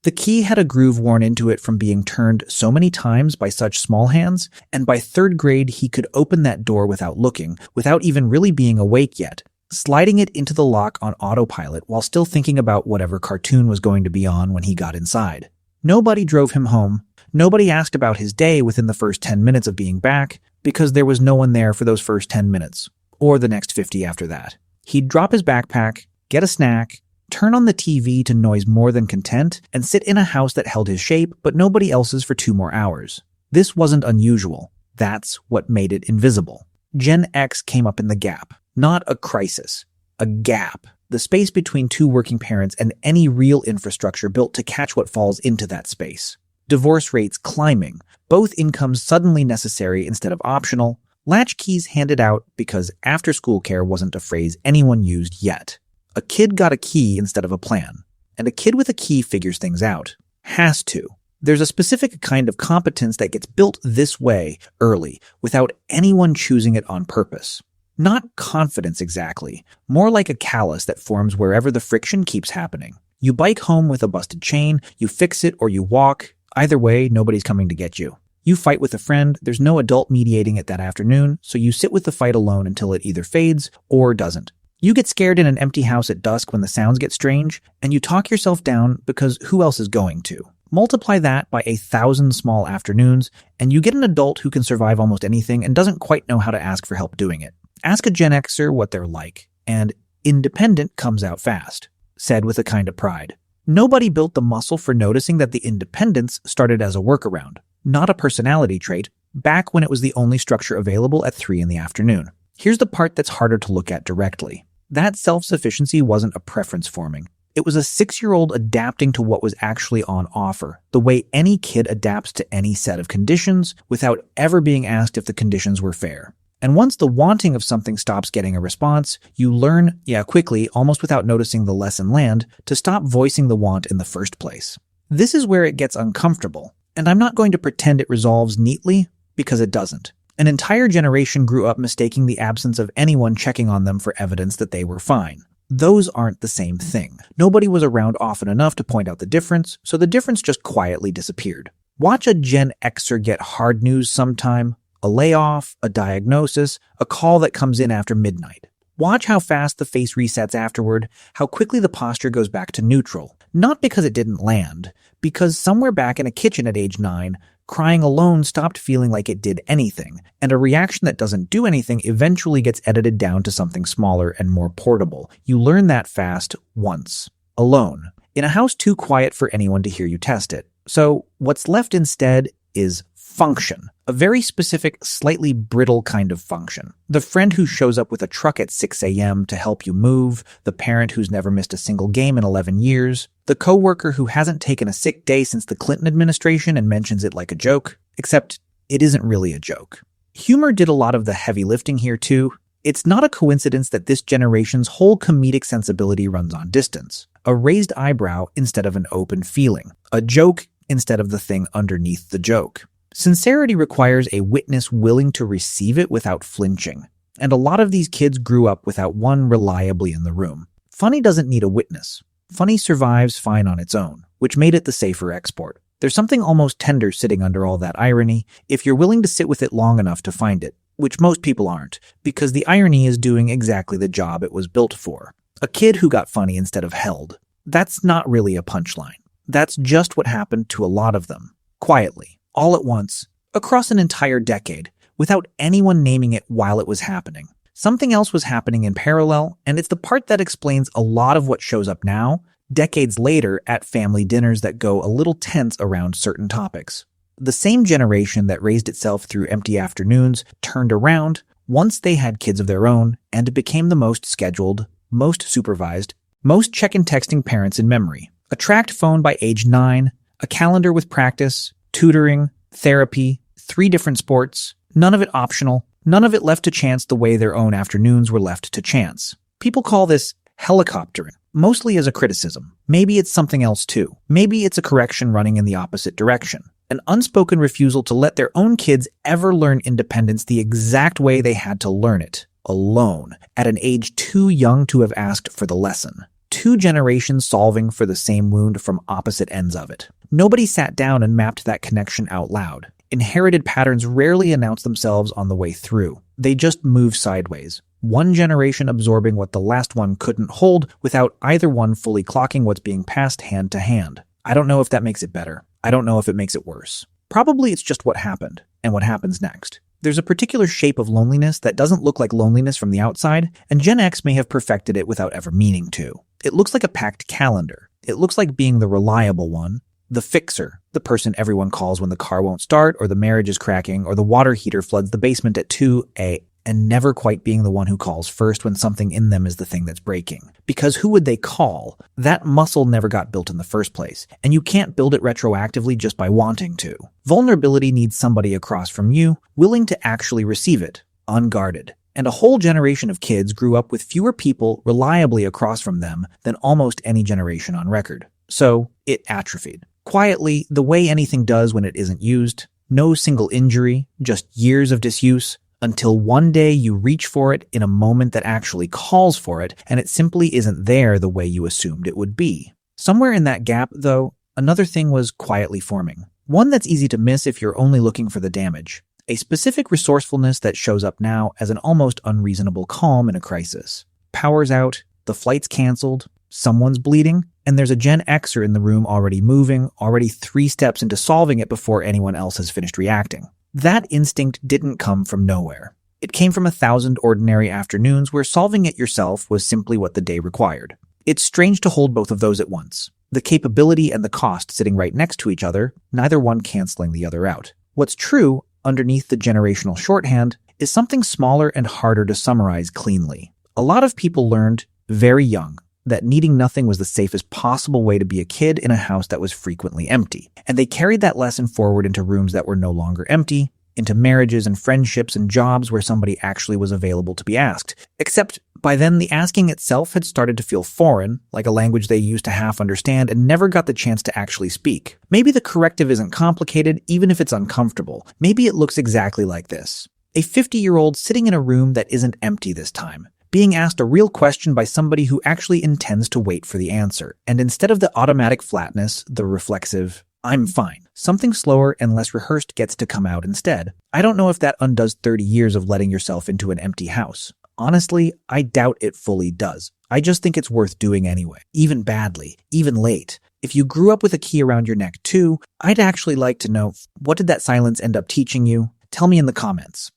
The key had a groove worn into it from being turned so many times by such small hands, and by third grade he could open that door without looking, without even really being awake yet, sliding it into the lock on autopilot while still thinking about whatever cartoon was going to be on when he got inside. Nobody drove him home. Nobody asked about his day within the first 10 minutes of being back, because there was no one there for those first 10 minutes, or the next 50 after that. He'd drop his backpack, get a snack, turn on the TV to noise more than content, and sit in a house that held his shape but nobody else's for 2 more hours. This wasn't unusual. That's what made it invisible. Gen X came up in the gap. Not a crisis. A gap. The space between 2 working parents and any real infrastructure built to catch what falls into that space. Divorce rates climbing. Both incomes suddenly necessary instead of optional. Latchkeys handed out because after-school care wasn't a phrase anyone used yet. A kid got a key instead of a plan. And a kid with a key figures things out. Has to. There's a specific kind of competence that gets built this way early, without anyone choosing it on purpose. Not confidence exactly, more like a callus that forms wherever the friction keeps happening. You bike home with a busted chain, you fix it or you walk. Either way, nobody's coming to get you. You fight with a friend, there's no adult mediating it that afternoon, so you sit with the fight alone until it either fades or doesn't. You get scared in an empty house at dusk when the sounds get strange, and you talk yourself down because who else is going to? Multiply that by 1,000 small afternoons, and you get an adult who can survive almost anything and doesn't quite know how to ask for help doing it. Ask a Gen Xer what they're like, and independent comes out fast, said with a kind of pride. Nobody built the muscle for noticing that the independence started as a workaround, not a personality trait, back when it was the only structure available at 3 in the afternoon. Here's the part that's harder to look at directly. That self-sufficiency wasn't a preference forming. It was a 6-year-old adapting to what was actually on offer, the way any kid adapts to any set of conditions without ever being asked if the conditions were fair. And once the wanting of something stops getting a response, you learn, quickly, almost without noticing the lesson land, to stop voicing the want in the first place. This is where it gets uncomfortable, and I'm not going to pretend it resolves neatly, because it doesn't. An entire generation grew up mistaking the absence of anyone checking on them for evidence that they were fine. Those aren't the same thing. Nobody was around often enough to point out the difference, so the difference just quietly disappeared. Watch a Gen Xer get hard news sometime, a layoff, a diagnosis, a call that comes in after midnight. Watch how fast the face resets afterward, how quickly the posture goes back to neutral. Not because it didn't land, because somewhere back in a kitchen at age 9, crying alone stopped feeling like it did anything, and a reaction that doesn't do anything eventually gets edited down to something smaller and more portable. You learn that fast once. Alone. In a house too quiet for anyone to hear you test it. So what's left instead is function. A very specific, slightly brittle kind of function. The friend who shows up with a truck at 6 a.m. to help you move, the parent who's never missed a single game in 11 years, the coworker who hasn't taken a sick day since the Clinton administration and mentions it like a joke, except it isn't really a joke. Humor did a lot of the heavy lifting here too. It's not a coincidence that this generation's whole comedic sensibility runs on distance. A raised eyebrow instead of an open feeling. A joke instead of the thing underneath the joke. Sincerity requires a witness willing to receive it without flinching. And a lot of these kids grew up without one reliably in the room. Funny doesn't need a witness. Funny survives fine on its own, which made it the safer export. There's something almost tender sitting under all that irony, if you're willing to sit with it long enough to find it, which most people aren't, because the irony is doing exactly the job it was built for. A kid who got funny instead of held. That's not really a punchline. That's just what happened to a lot of them. Quietly. All at once, across an entire decade, without anyone naming it while it was happening. Something else was happening in parallel, and it's the part that explains a lot of what shows up now, decades later at family dinners that go a little tense around certain topics. The same generation that raised itself through empty afternoons turned around once they had kids of their own and became the most scheduled, most supervised, most check-in texting parents in memory. A tracked phone by age 9, a calendar with practice, tutoring, therapy, 3 different sports, none of it optional, none of it left to chance the way their own afternoons were left to chance. People call this helicoptering, mostly as a criticism. Maybe it's something else too. Maybe it's a correction running in the opposite direction. An unspoken refusal to let their own kids ever learn independence the exact way they had to learn it, alone, at an age too young to have asked for the lesson. Two generations solving for the same wound from opposite ends of it. Nobody sat down and mapped that connection out loud. Inherited patterns rarely announce themselves on the way through. They just move sideways. One generation absorbing what the last one couldn't hold without either one fully clocking what's being passed hand to hand. I don't know if that makes it better. I don't know if it makes it worse. Probably it's just what happened and what happens next. There's a particular shape of loneliness that doesn't look like loneliness from the outside, and Gen X may have perfected it without ever meaning to. It looks like a packed calendar. It looks like being the reliable one, the fixer, the person everyone calls when the car won't start, or the marriage is cracking, or the water heater floods the basement at 2 a.m. and never quite being the one who calls first when something in them is the thing that's breaking. Because who would they call? That muscle never got built in the first place, and you can't build it retroactively just by wanting to. Vulnerability needs somebody across from you, willing to actually receive it, unguarded. And a whole generation of kids grew up with fewer people reliably across from them than almost any generation on record. So, it atrophied. Quietly, the way anything does when it isn't used. No single injury, just years of disuse, until one day you reach for it in a moment that actually calls for it, and it simply isn't there the way you assumed it would be. Somewhere in that gap, though, another thing was quietly forming. One that's easy to miss if you're only looking for the damage. A specific resourcefulness that shows up now as an almost unreasonable calm in a crisis. Power's out, the flight's canceled, someone's bleeding, and there's a Gen Xer in the room already moving, already 3 steps into solving it before anyone else has finished reacting. That instinct didn't come from nowhere. It came from 1,000 ordinary afternoons where solving it yourself was simply what the day required. It's strange to hold both of those at once. The capability and the cost sitting right next to each other, neither one canceling the other out. What's true, underneath the generational shorthand, is something smaller and harder to summarize cleanly. A lot of people learned, very young, that needing nothing was the safest possible way to be a kid in a house that was frequently empty. And they carried that lesson forward into rooms that were no longer empty, into marriages and friendships and jobs where somebody actually was available to be asked. Except by then the asking itself had started to feel foreign, like a language they used to half understand and never got the chance to actually speak. Maybe the corrective isn't complicated, even if it's uncomfortable. Maybe it looks exactly like this. A 50-year-old sitting in a room that isn't empty this time, being asked a real question by somebody who actually intends to wait for the answer. And instead of the automatic flatness, the reflexive, I'm fine, something slower and less rehearsed gets to come out instead. I don't know if that undoes 30 years of letting yourself into an empty house. Honestly, I doubt it fully does. I just think it's worth doing anyway, even badly, even late. If you grew up with a key around your neck too, I'd actually like to know, what did that silence end up teaching you? Tell me in the comments.